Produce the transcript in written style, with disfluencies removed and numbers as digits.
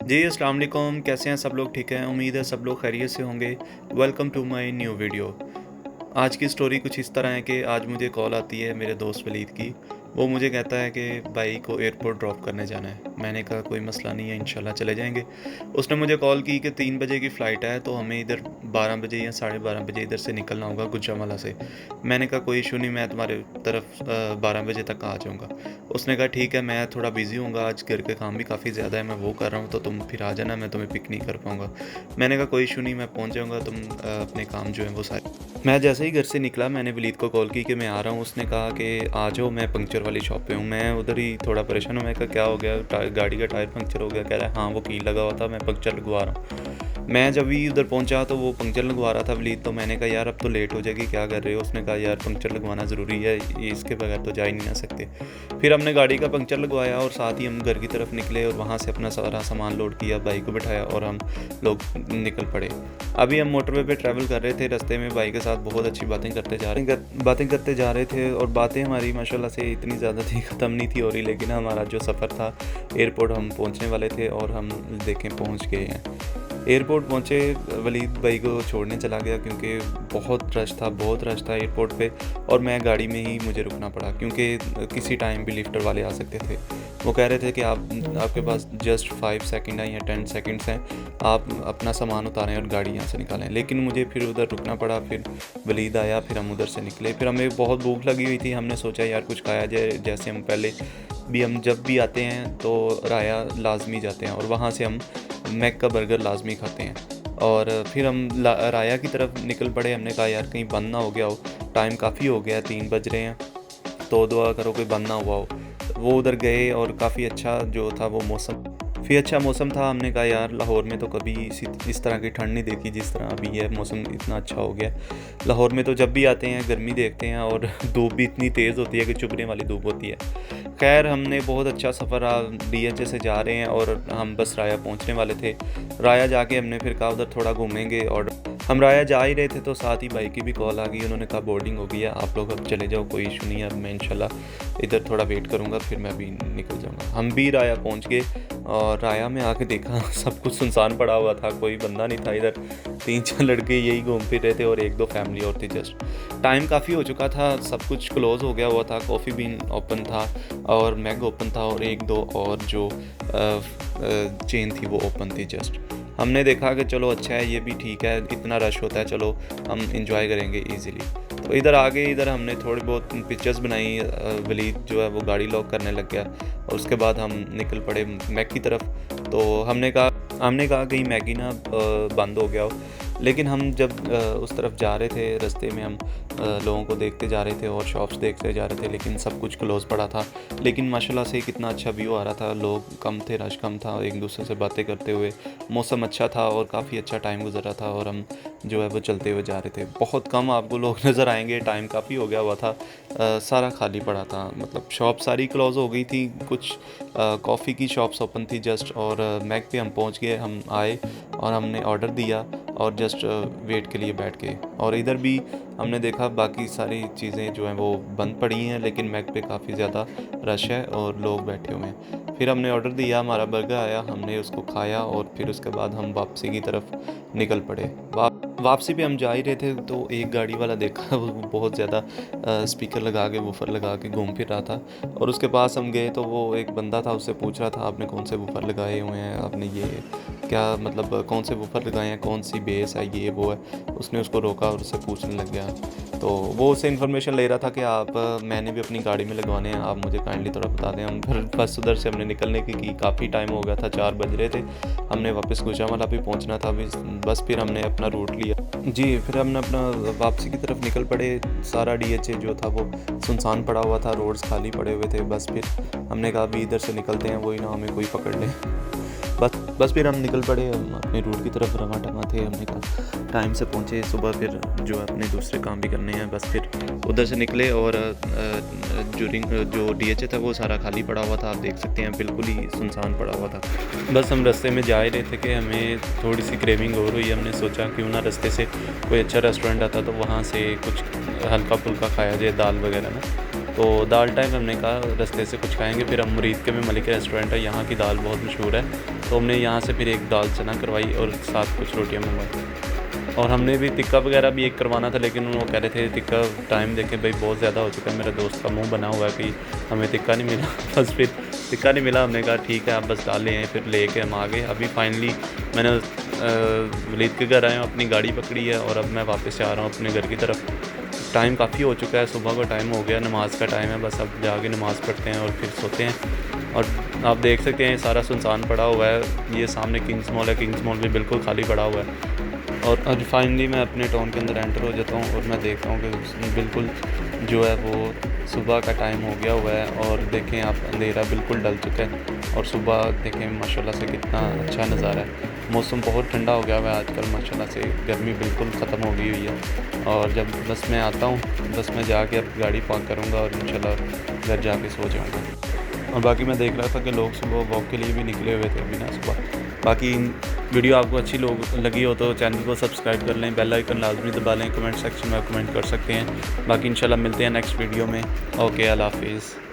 जी, अस्सलाम वालेकुम। कैसे हैं सब लोग? ठीक हैं, उम्मीद है सब लोग खैरियत से होंगे। Welcome to my new video. आज की स्टोरी कुछ इस तरह है कि आज मुझे कॉल आती है मेरे दोस्त वलीद की। वो मुझे कहता है कि भाई को एयरपोर्ट ड्रॉप करने जाना है। मैंने कहा कोई मसला नहीं है, इंशाल्लाह चले जाएंगे। उसने मुझे कॉल की कि 3 बजे की फ़्लाइट है, तो हमें इधर 12 बजे या साढ़े 12 बजे इधर से निकलना होगा गुजरांवाला से। मैंने कहा कोई इशू नहीं, मैं तुम्हारे तरफ 12 बजे तक आ जाऊँगा। उसने कहा ठीक है, मैं थोड़ा बिज़ी हूँगा, आज घर के काम भी काफ़ी ज़्यादा है, मैं वो कर रहा हूँ, तो तुम फिर आ जाना, मैं तुम्हें पिक नहीं कर पाऊँगा। मैंने कहा कोई इशू नहीं, मैं पहुँच जाऊँगा, तुम अपने काम जो हैं वो सारे। मैं जैसे ही घर से निकला मैंने वलीद को कॉल की कि मैं आ रहा हूँ। उसने कहा कि आ जाओ, मैं पंक्चर वाली शॉप पे हूँ। मैं उधर ही थोड़ा परेशान हूँ। मैं कहा क्या हो गया? गाड़ी का टायर पंक्चर हो गया? कह रहा है हाँ, वो कील लगा हुआ था, मैं पंक्चर लगवा रहा हूँ। मैं जब भी उधर पहुंचा तो वो पंक्चर लगवा रहा था वलीद। तो मैंने कहा यार अब तो लेट हो जाएगी, क्या कर रहे हो? उसने कहा यार पंक्चर लगवाना ज़रूरी है, ये इसके बगैर तो जा ही नहीं आ सकते। फिर हमने गाड़ी का पंक्चर लगवाया और साथ ही हम घर की तरफ निकले और वहाँ से अपना सारा सामान लोड किया, बाइक को बिठाया और हम लोग निकल पड़े। अभी हम मोटरवे पे ट्रैवल कर रहे थे, रास्ते में भाई के साथ बहुत अच्छी बातें करते जा रहे थे और बातें हमारी माशाल्लाह से इतनी ज़्यादा थी, ख़त्म नहीं थी हो रही। लेकिन हमारा जो सफ़र था, एयरपोर्ट हम पहुंचने वाले थे और हम देखें पहुंच गए हैं। एयरपोर्ट पहुंचे, वलीद भाई को छोड़ने चला गया क्योंकि बहुत रश था एयरपोर्ट पे। और मैं गाड़ी में ही मुझे रुकना पड़ा क्योंकि किसी टाइम भी लिफ्टर वाले आ सकते थे। वो कह रहे थे कि आपके पास जस्ट 5 सेकंड हैं या 10 सेकंड्स हैं, आप अपना सामान उतारें और गाड़ी यहाँ से निकालें। लेकिन मुझे फिर उधर रुकना पड़ा। फिर वलीद आया, फिर हम उधर से निकले। फिर हमें बहुत भूख लगी हुई थी, हमने सोचा यार कुछ खाया जाए। जैसे हम पहले भी हम जब भी आते हैं तो राया लाजमी जाते हैं और वहाँ से हम मैक का बर्गर लाजमी खाते हैं। और फिर हम राया की तरफ निकल पड़े। हमने कहा यार कहीं बंद ना हो गया हो, टाइम काफ़ी हो गया है, 3 बज रहे हैं, तो दुआ करो कोई बंद ना हुआ हो। वो उधर गए और काफ़ी अच्छा जो था वो मौसम, काफ़ी अच्छा मौसम था। हमने कहा यार लाहौर में तो कभी इस तरह की ठंड नहीं देखी जिस तरह अभी है, मौसम इतना अच्छा हो गया। लाहौर में तो जब भी आते हैं गर्मी देखते हैं और धूप भी इतनी तेज़ होती है कि चुभने वाली धूप होती है। खैर हमने बहुत अच्छा सफ़र रहा, DHA से जा रहे हैं और हम बस राया पहुंचने वाले थे। राया जाके हमने फिर कहा उधर थोड़ा घूमेंगे और हम राया जा ही रहे थे तो साथ ही भाई की भी कॉल आ गई। उन्होंने कहा बोर्डिंग हो गई है, आप लोग अब चले जाओ, कोई इशू नहीं है, अब मैं इंशाल्लाह इधर थोड़ा वेट करूँगा, फिर मैं भी निकल जाऊँगा। हम भी राया पहुँच गए और राया में आके देखा सब कुछ सुनसान पड़ा हुआ था, कोई बंदा नहीं था इधर। 3-4 लड़के यही घूम फिर रहे थे और 1-2 फैमिली और थी। जस्ट टाइम काफ़ी हो चुका था, सब कुछ क्लोज़ हो गया हुआ था। कॉफ़ी बीन ओपन था और मैग ओपन था और 1-2 और जो चेन थी वो ओपन थी। जस्ट हमने देखा कि चलो अच्छा है, ये भी ठीक है, इतना रश होता है, चलो हम इंजॉय करेंगे ईज़िली। तो इधर आ गए, इधर हमने थोड़ी बहुत पिक्चर्स बनाई। वलीद जो है वो गाड़ी लॉक करने लग गया और उसके बाद हम निकल पड़े मैक की तरफ। तो हमने कहा कहीं मैगी ना बंद हो गया हो। लेकिन हम जब उस तरफ जा रहे थे, रास्ते में हम लोगों को देखते जा रहे थे और शॉप्स देखते जा रहे थे, लेकिन सब कुछ क्लोज़ पड़ा था। लेकिन माशाल्लाह से कितना अच्छा व्यू आ रहा था, लोग कम थे, रश कम था, एक दूसरे से बातें करते हुए, मौसम अच्छा था और काफ़ी अच्छा टाइम गुजर रहा था और हम जो है वो चलते हुए जा रहे थे। बहुत कम आपको लोग नज़र आएंगे, टाइम काफ़ी हो गया हुआ था, सारा खाली पड़ा था, मतलब शॉप सारी क्लोज़ हो गई थी। कुछ कॉफ़ी की शॉप्स ओपन थी जस्ट। और मैक पे हम पहुंच गए, हम आए और हमने ऑर्डर दिया और जस्ट वेट के लिए बैठ गए। और इधर भी हमने देखा बाकी सारी चीज़ें जो हैं वो बंद पड़ी हैं, लेकिन मैक पे काफ़ी ज़्यादा रश है और लोग बैठे हुए हैं। फिर हमने ऑर्डर दिया, हमारा बर्गर आया, हमने उसको खाया और फिर उसके बाद हम वापसी की तरफ निकल पड़े। वापसी पे हम जा ही रहे थे तो एक गाड़ी वाला देखा, वो बहुत ज़्यादा स्पीकर लगा के, वूफर लगा के घूम फिर रहा था। और उसके पास हम गए तो वो एक बंदा था, उससे पूछ रहा था आपने कौन से वूफर लगाए हुए हैं, आपने ये क्या मतलब कौन से वूफर लगाए हैं, कौन सी बेस है, ये वो है। उसने उसको रोका और उससे पूछने लग गया। तो वो उससे इन्फॉर्मेशन ले रहा था कि मैंने भी अपनी गाड़ी में लगवाने हैं, आप मुझे काइंडली थोड़ा बता दें। हम फिर बस उधर से हमने निकलने की काफ़ी टाइम हो गया था, 4 बज रहे थे। हमने वापस गुजरांवाला भी पहुंचना था बस फिर हमने अपना रूट लिया जी। फिर हमने अपना वापसी की तरफ निकल पड़े। सारा DHA जो था वो सुनसान पड़ा हुआ था, रोड्स खाली पड़े हुए थे। बस फिर हमने कहा अभी इधर से निकलते हैं, वही ना हमें कोई पकड़ ले। बस फिर हम निकल पड़े, हम अपने रूट की तरफ रवा टमा थे। हमने कहा टाइम से पहुँचे सुबह, फिर जो अपने दूसरे काम भी करने हैं। बस फिर उधर से निकले और जो DHA था वो सारा खाली पड़ा हुआ था, आप देख सकते हैं, बिल्कुल ही सुनसान पड़ा हुआ था। बस हम रास्ते में जा ही रहे थे कि हमें थोड़ी सी क्रेविंग हो रही है। हमने सोचा क्यों ना रास्ते से कोई अच्छा रेस्टोरेंट आता तो वहाँ से कुछ हल्का फुल्का खाया जाए, दाल वगैरह ना। तो दाल टाइम हमने कहा रास्ते से कुछ खाएंगे, फिर हम मुरीद के में मलिक रेस्टोरेंट है, यहाँ की दाल बहुत मशहूर है, तो हमने यहाँ से फिर एक दाल चना करवाई और साथ कुछ रोटियाँ मंगवाई। और हमने भी टिक्का वगैरह भी एक करवाना था, लेकिन वो कह रहे थे टिक्का टाइम देखे भाई बहुत ज़्यादा हो चुका है, मेरा दोस्त का मुंह बना हुआ है कि हमें टिक्का नहीं मिला। बस फिर टिक्का नहीं मिला, हमने कहा ठीक है आप बस डाल लें, फिर लेके हम आ गए। अभी फाइनली मैंने वलीद के घर आया हूँ, अपनी गाड़ी पकड़ी है और अब मैं वापस से आ रहा हूँ अपने घर की तरफ। टाइम काफ़ी हो चुका है, सुबह का टाइम हो गया, नमाज़ का टाइम है, बस अब जाके नमाज़ पढ़ते हैं और फिर सोते हैं। और आप देख सकते हैं सारा सुनसान पड़ा हुआ है, ये सामने किंग्स मॉल है, किंग्स मॉल भी बिल्कुल खाली पड़ा हुआ है। और आज फाइनली मैं अपने टाउन के अंदर एंटर हो जाता हूँ और मैं देखता हूँ कि बिल्कुल जो है वो सुबह का टाइम हो गया हुआ है। और देखें आप, अंधेरा बिल्कुल डल चुका है और सुबह देखें माशाल्लाह से कितना अच्छा नज़ारा है। मौसम बहुत ठंडा हो गया हुआ है आजकल माशाल्लाह से, गर्मी बिल्कुल ख़त्म हो गई हुई है। और जब बस मैं आता हूँ, बस मैं जाके अब गाड़ी पार्क करूँगा और इंशाल्लाह घर जाके सो जाऊँगा। और बाकी मैं देख रहा था कि लोग सुबह वॉक के लिए भी निकले हुए थे अभी ना सुबह। बाकी वीडियो आपको अच्छी लगी हो तो चैनल को सब्सक्राइब कर लें, बेल आइकन लाजमी दबा लें, कमेंट सेक्शन में कमेंट कर सकते हैं। बाकी इंशाल्लाह मिलते हैं नेक्स्ट वीडियो में। ओके, अल्लाह हाफिज़।